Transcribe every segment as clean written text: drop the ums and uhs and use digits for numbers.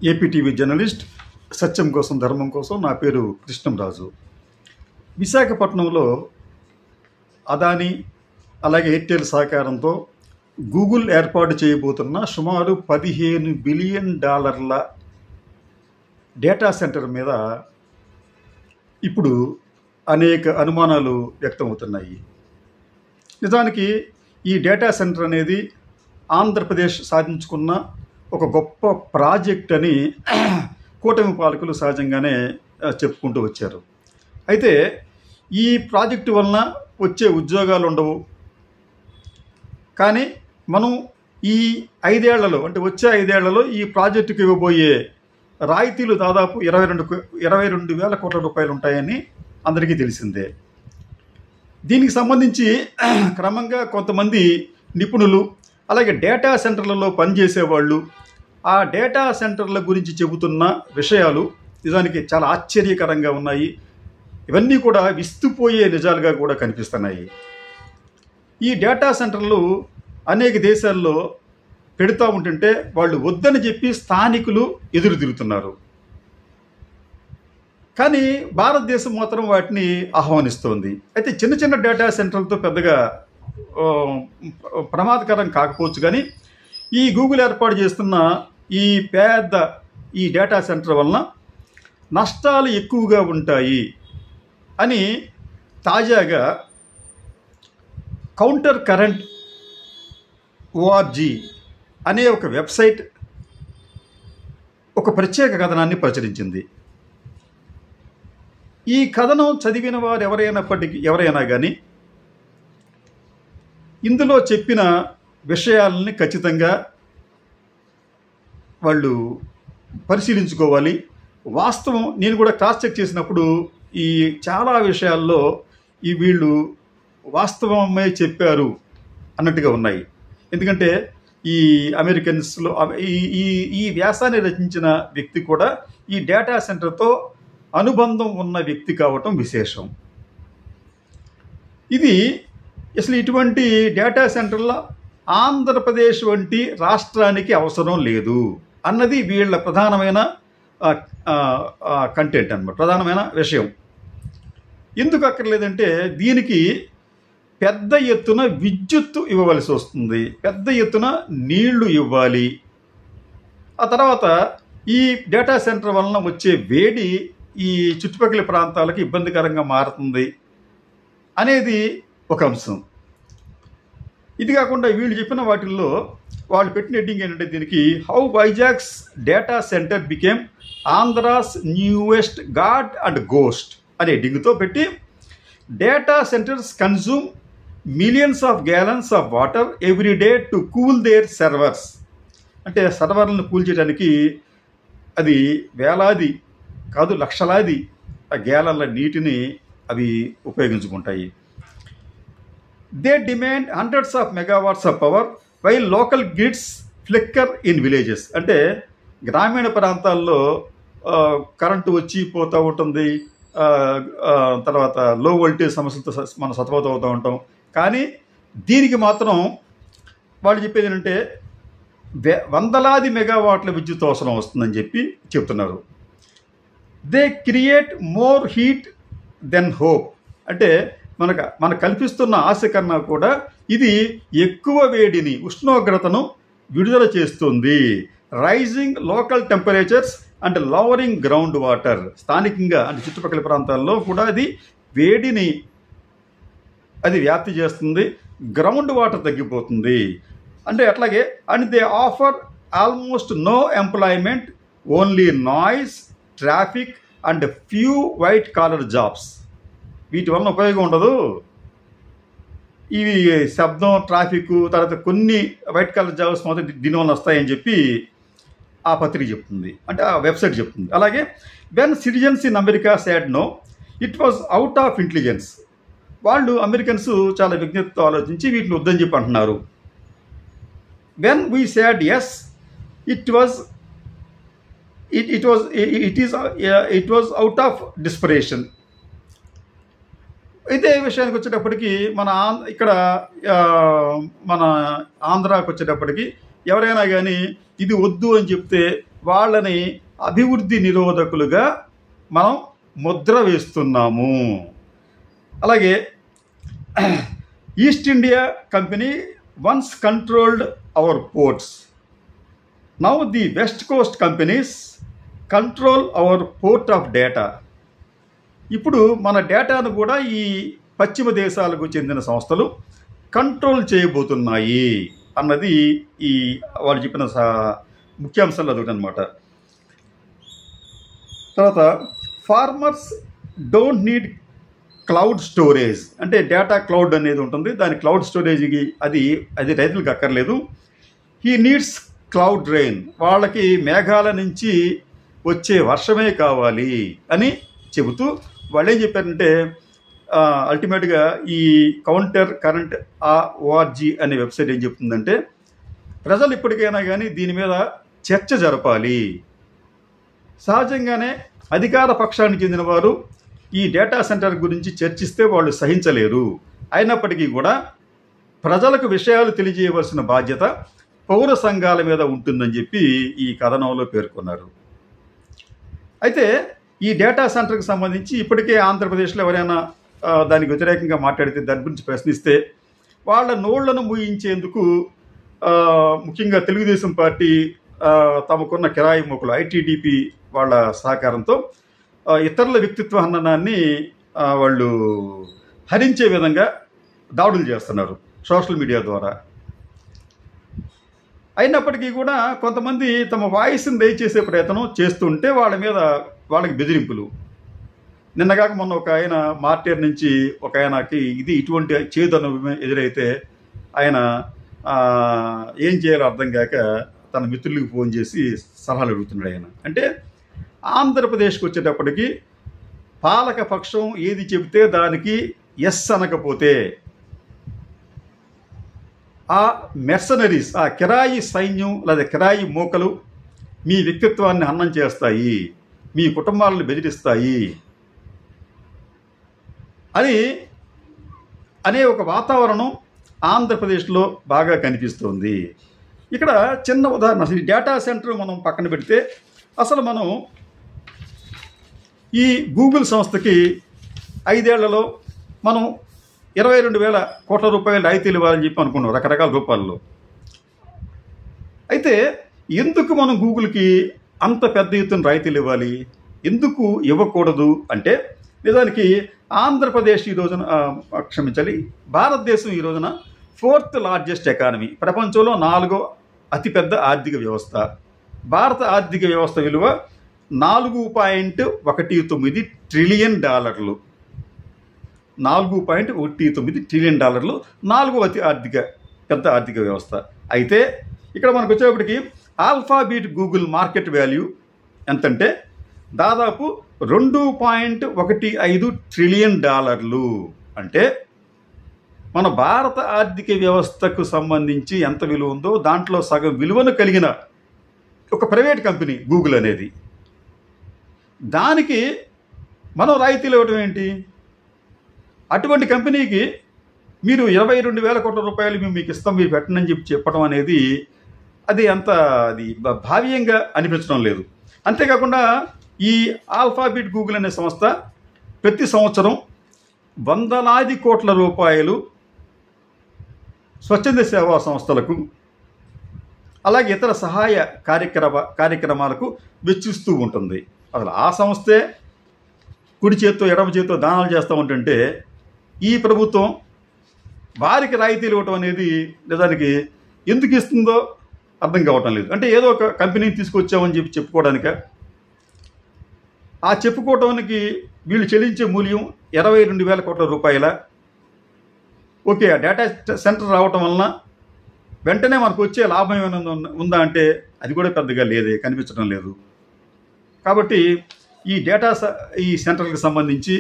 APTV journalist, సత్యం కోసం ధర్మం కోసం. నా పేరు కృష్ణంరాజు. విశాఖపట్నంలో అదానీ అలాగే ఎయిర్టెల్ సహకారంతో గూగుల్ ఏర్పాటు చేయబోతున్న సుమారు $15 బిలియన్ డేటా సెంటర్ మీద ఇప్పుడు అనేక అనుమానాలు వ్యక్తమవుతున్నాయి. నిజానికి ఈ డేటా సెంటర్ అనేది ఆంధ్రప్రదేశ్ సాధించుకున్న ఒక గొప్ప ప్రాజెక్ట్ అని కూటమి పాలకులు సహజంగానే చెప్పుకుంటూ వచ్చారు. అయితే ఈ ప్రాజెక్టు వలన వచ్చే ఉద్యోగాలు ఉండవు, కానీ మనం ఈ 5 ఏళ్లలో అంటే వచ్చే 5 ఏళ్లలో ఈ ప్రాజెక్టుకి ఇవ్వబోయే రాయితీలు దాదాపు 22,000 కోట్ల రూపాయలు ఉంటాయని అందరికీ తెలిసిందే. దీనికి సంబంధించి క్రమంగా కొంతమంది నిపుణులు అలాగే డేటా సెంటర్లలో పనిచేసేవాళ్ళు ఆ డేటా సెంటర్ల గురించి చెబుతున్న విషయాలు నిజానికి చాలా ఆశ్చర్యకరంగా ఉన్నాయి. ఇవన్నీ కూడా విస్తుపోయే నిజాలుగా కూడా కనిపిస్తున్నాయి. ఈ డేటా సెంటర్లు అనేక దేశాల్లో పెడతా ఉంటుంటే వాళ్ళు వద్దని చెప్పి స్థానికులు ఎదురు తిరుగుతున్నారు. కానీ భారతదేశం మాత్రం వాటిని ఆహ్వానిస్తోంది. అయితే చిన్న చిన్న డేటా సెంటర్లతో పెద్దగా ప్రమాదకరం కాకపోవచ్చు, కానీ ఈ గూగుల్ ఏర్పాటు చేస్తున్న ఈ పెద్ద ఈ డేటా సెంటర్ వలన నష్టాలు ఎక్కువగా ఉంటాయి అని తాజాగా కౌంటర్ కరెంట్ ORG అనే ఒక వెబ్సైట్ ఒక ప్రత్యేక కథనాన్ని ప్రచురించింది. ఈ కథనం చదివిన వారు ఎవరైనా కానీ ఇందులో చెప్పిన విషయాలని ఖచ్చితంగా వాళ్ళు పరిశీలించుకోవాలి. వాస్తవం నేను కూడా క్రాస్ చెక్ చేసినప్పుడు ఈ చాలా విషయాల్లో వీళ్ళు వాస్తవమే చెప్పారు అన్నట్టుగా ఉన్నాయి. ఎందుకంటే ఈ అమెరికన్స్లో ఈ వ్యాసాన్ని రచించిన వ్యక్తి కూడా ఈ డేటా సెంటర్తో అనుబంధం ఉన్న వ్యక్తి కావటం విశేషం. ఇది అసలు ఇటువంటి డేటా సెంటర్ల ఆంధ్రప్రదేశ్ వంటి రాష్ట్రానికి అవసరం లేదు అన్నది వీళ్ళ ప్రధానమైన కంటెంట్ అన్నమాట, ప్రధానమైన విషయం. ఎందుకు అక్కర్లేదంటే దీనికి పెద్ద ఎత్తున విద్యుత్తు ఇవ్వవలసి వస్తుంది, పెద్ద ఎత్తున నీళ్లు ఇవ్వాలి. ఆ తర్వాత ఈ డేటా సెంటర్ వలన వచ్చే వేడి ఈ చుట్టుపక్కల ప్రాంతాలకు ఇబ్బందికరంగా మారుతుంది అనేది ఒక అంశం. ఇది కాకుండా వీళ్ళు చెప్పిన వాటిల్లో వాళ్ళు పెట్టిన హెడ్డింగ్ ఏంటంటే దీనికి how Vizag's data centre became Andhra's newest god and ghost అనే హెడ్డింగ్తో పెట్టి data centres consume millions of gallons of water every day to cool their servers. అంటే సర్వర్లను కూల్ చేయడానికి అది వేలాది కాదు లక్షలాది గ్యాలన్ల నీటిని అవి ఉపయోగించుకుంటాయి. They demand hundreds of megawatts of power while local grids flicker in villages. అంటే గ్రామీణ ప్రాంతాల్లో కరెంటు వచ్చి పోతూ ఉంటుంది, తర్వాత లో వోల్టేజ్ సమస్యలతో మనం సతమతమవుతూ ఉంటాం. కానీ దీనికి మాత్రం వాళ్ళు చెప్పేది ఏంటంటే వందలాది మెగావాట్ల విద్యుత్ అవసరం వస్తుందని చెప్తున్నారు. They create more heat than hope. అంటే మనకు కల్పిస్తున్న ఆశ కన్నా కూడా ఇది ఎక్కువ వేడిని, ఉష్ణోగ్రతను విడుదల చేస్తుంది. Rising local temperatures and lowering ground water. స్థానికంగా అంటే చుట్టుపక్కల ప్రాంతాల్లో కూడా అది వేడిని వ్యాప్తి చేస్తుంది, గ్రౌండ్ వాటర్ తగ్గిపోతుంది. అంటే అట్లాగే and they offer almost no employment, only noise, traffic and few white collar jobs. వీటి వలన ఉపయోగం ఉండదు. ఇవి శబ్దం, ట్రాఫిక్, తర్వాత కొన్ని వైట్ కాలర్ జాబ్స్ మాత్రం దీనివల్ల వస్తాయని చెప్పి ఆ పత్రిక చెప్తుంది, అంటే ఆ వెబ్సైట్ చెప్తుంది. అలాగే when citizens in America said no it was out of intelligence. వాళ్ళు అమెరికన్స్ చాలా విజ్ఞతతో ఆలోచించి వీటిని వద్దని చెప్పి అంటున్నారు. When we said yes it was out of desperation. ఇదే విషయానికి వచ్చేటప్పటికి మన ఆంధ్రాకి వచ్చేటప్పటికి ఎవరైనా కానీ ఇది వద్దు అని చెప్తే వాళ్ళని అభివృద్ధి నిరోధకులుగా మనం ముద్ర వేస్తున్నాము. అలాగే east India company once controlled our ports, now the west Coast companies control our port of data. ఇప్పుడు మన డేటాను కూడా ఈ పశ్చిమ దేశాలకు చెందిన సంస్థలు కంట్రోల్ చేయబోతున్నాయి అన్నది ఈ వాళ్ళు చెప్పిన ముఖ్యాంశాలు అదొకటి అనమాట. తర్వాత farmers don't need cloud storage, అంటే డేటా క్లౌడ్ అనేది ఉంటుంది, దాని క్లౌడ్ స్టోరేజ్కి అది రైతులకు అక్కర్లేదు. హీ నీడ్స్ క్లౌడ్ రెయిన్, వాళ్ళకి మేఘాల నుంచి వచ్చే వర్షమే కావాలి అని చెబుతూ వాళ్ళు ఏం చెప్పారంటే అల్టిమేట్గా ఈ కౌంటర్ కరెంట్ ORG అనే వెబ్సైట్ ఏం చెప్తుందంటే ప్రజలు ఇప్పటికైనా కానీ దీని మీద చర్చ జరపాలి. సహజంగానే అధికార పక్షానికి చెందిన వారు ఈ డేటా సెంటర్ గురించి చర్చిస్తే వాళ్ళు సహించలేరు. అయినప్పటికీ కూడా ప్రజలకు విషయాలు తెలియజేయవలసిన బాధ్యత పౌర సంఘాల మీద ఉంటుందని చెప్పి ఈ కథనంలో పేర్కొన్నారు. అయితే ఈ డేటా సెంటర్కి సంబంధించి ఇప్పటికే ఆంధ్రప్రదేశ్లో ఎవరైనా దానికి వ్యతిరేకంగా మాట్లాడితే, దాని గురించి ప్రశ్నిస్తే వాళ్ళ నోళ్లను మూయించేందుకు ముఖ్యంగా తెలుగుదేశం పార్టీ తమకున్న కిరాయి మూకలు ITDP వాళ్ళ సహకారంతో ఇతరుల వ్యక్తిత్వ హననాన్ని వాళ్ళు హరించే విధంగా దాడులు చేస్తున్నారు సోషల్ మీడియా ద్వారా. అయినప్పటికీ కూడా కొంతమంది తమ వాయిస్ని దయచేసే ప్రయత్నం చేస్తుంటే వాళ్ళకి బెదిరింపులు. నిన్నగాక మొన్న ఒక ఆయన మార్టేర్ నుంచి ఒక ఆయనకి ఇటువంటి చేదు అనుభవం ఎదురైతే ఆయన ఏం చేయాలో అర్థం కాక తన మిత్రులకు ఫోన్ చేసి సలహాలు అడుగుతున్నాడు ఆయన. అంటే ఆంధ్రప్రదేశ్కి వచ్చేటప్పటికి పాలక పక్షం ఏది చెబితే దానికి ఎస్ అనకపోతే ఆ మెర్సనరీస్, ఆ కిరాయి సైన్యం లేదా కిరాయి మూకలు మీ వ్యక్తిత్వాన్ని హననం చేస్తాయి, మీ కుటుంబాలను బెదిరిస్తాయి అనే ఒక వాతావరణం ఆంధ్రప్రదేశ్లో బాగా కనిపిస్తుంది. ఇక్కడ చిన్న ఉదాహరణ, అసలు ఈ డేటా సెంటర్ మనం పక్కన పెడితే అసలు మనం ఈ గూగుల్ సంస్థకి 5 ఏళ్లలో మనం 22,000 కోట్ల రూపాయలు రాయితీలు ఇవ్వాలని చెప్పి అనుకున్నాం రకరకాల రూపాల్లో. అయితే ఎందుకు మనం గూగుల్కి అంత పెద్ద ఎత్తున రాయితీలు ఇవ్వాలి, ఎందుకు ఇవ్వకూడదు అంటే నిజానికి ఆంధ్రప్రదేశ్ ఈ రోజున భారతదేశం ఈ రోజున 4th లార్జెస్ట్ ఎకానమీ, ప్రపంచంలో 4వ అతిపెద్ద ఆర్థిక వ్యవస్థ. భారత ఆర్థిక వ్యవస్థ విలువ $4.19 ట్రిలియన్, 4.19 ట్రిలియన్, 4వ పెద్ద ఆర్థిక వ్యవస్థ. అయితే ఇక్కడ మనకు వచ్చేప్పటికి ఆల్ఫాబెట్ గూగుల్ మార్కెట్ వాల్యూ ఎంతంటే దాదాపు $2.15 ట్రిలియన్. అంటే మన భారత ఆర్థిక వ్యవస్థకు సంబంధించి ఎంత విలువ ఉందో దాంట్లో సగం విలువను కలిగిన ఒక ప్రైవేట్ కంపెనీ గూగుల్ అనేది. దానికి మనం రాయితీలు ఇవ్వడం ఏంటి? అటువంటి కంపెనీకి మీరు 22,000 కోట్ల రూపాయలు మేము మీకు ఇస్తాం, మీరు పెట్టండి అని చెప్పడం అనేది అది భావ్యంగా అనిపించడం లేదు. అంతేకాకుండా ఈ ఆల్ఫాబెట్ గూగుల్ అనే సంస్థ ప్రతి సంవత్సరం వందలాది కోట్ల రూపాయలు స్వచ్ఛంద సేవా సంస్థలకు అలాగే ఇతర సహాయ కార్యక్రమాలకు వెచ్చిస్తూ ఉంటుంది. అసలు ఆ సంస్థే కుడి చేత్తో ఎడమ చేత్తో దానాలు చేస్తూ ఉంటుంటే ఈ ప్రభుత్వం వారికి రాయితీలు ఇవ్వటం అనేది నిజానికి ఎందుకు ఇస్తుందో అర్థం కావటం లేదు. అంటే ఏదో ఒక కంపెనీని తీసుకొచ్చామని చెప్పి చెప్పుకోవడానిక? ఆ చెప్పుకోవటానికి వీళ్ళు చెల్లించే మూల్యం 22,000 కోట్ల రూపాయల. ఓకే, ఆ డేటా సెంటర్ రావటం వలన వెంటనే మనకు వచ్చే లాభం ఏమైనా ఉందా అంటే అది కూడా పెద్దగా లేదే, కనిపించడం లేదు. కాబట్టి ఈ సెంటర్కి సంబంధించి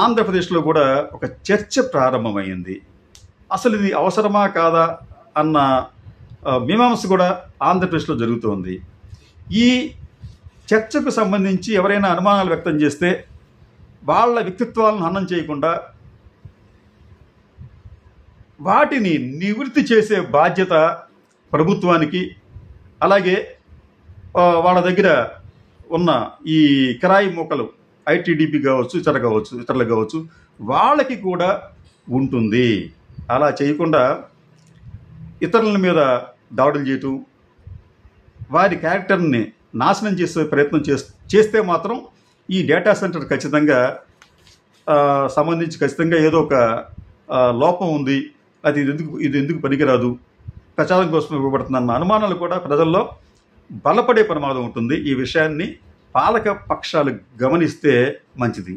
ఆంధ్రప్రదేశ్లో కూడా ఒక చర్చ ప్రారంభమైంది. అసలు ఇది అవసరమా కాదా అన్న మీమాంస కూడా ఆంధ్రప్రదేశ్లో జరుగుతోంది. ఈ చర్చకు సంబంధించి ఎవరైనా అనుమానాలు వ్యక్తం చేస్తే వాళ్ళ వ్యక్తిత్వాలను హననం చేయకుండా వాటిని నివృత్తి చేసే బాధ్యత ప్రభుత్వానికి, అలాగే వాళ్ళ దగ్గర ఉన్న ఈ కిరాయి మూకలు ఐటీడీపీ కావచ్చు, ఇతరులు కావచ్చు, వాళ్ళకి కూడా ఉంటుంది. అలా చేయకుండా ఇతరుల మీద దాడులు చేయటం, వారి క్యారెక్టర్ని నాశనం చేసే ప్రయత్నం చేస్తే మాత్రం ఈ డేటా సెంటర్ ఖచ్చితంగా సంబంధించి ఖచ్చితంగా ఏదో ఒక లోపం ఉంది, ఇది ఎందుకు పనికిరాదు, ప్రచారం కోసం ఇవ్వబడుతుందన్న అనుమానాలు కూడా ప్రజల్లో బలపడే ప్రమాదం ఉంటుంది. ఈ విషయాన్ని పాలక పక్షాలు గమనిస్తే మంచిది.